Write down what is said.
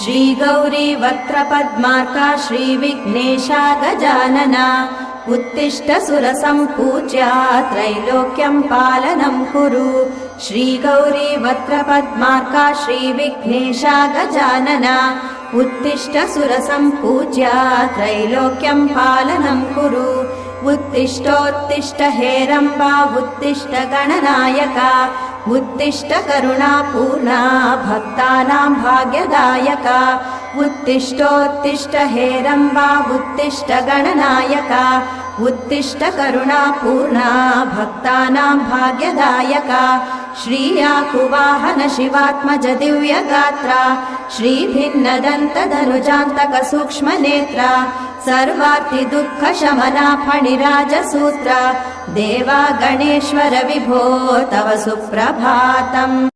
श्रीगौरी वक्त्रपद्मार्का श्रीविघ्नेशा गजानना उत्तिष्ठ सुरसम्पूज्या त्रैलोक्यं पालनं कुरु। श्रीगौरी वक्त्रपद्मार्का श्रीविघ्नेशा गजानना उत्तिष्ठ सुरसम्पूज्या त्रैलोक्यं पालनं कुरु। उत्तिष्ठोत्तिष्ठ हेरम्बा उत्तिष्ठ गणनायका उत्तिष्ठ करुणापूर्णा भक्तानां भाग्यदायका। उत्तिष्ठोत्तिष्ठ हेरम्बा उत्तिष्ठ गणनायका उत्तिष्ठ करुणापूर्णा भक्तानां भाग्यदायका। श्रीयाकुवाहन शिवात्मज दिव्यगात्रा श्रीभिन्नदन्तधनुजान्तक सूक्ष्मनेत्रा सर्वार्ति दुःखशमना फणिराजसूत्रा देवा गणेश्वर विभो तव सुप्रभातम्।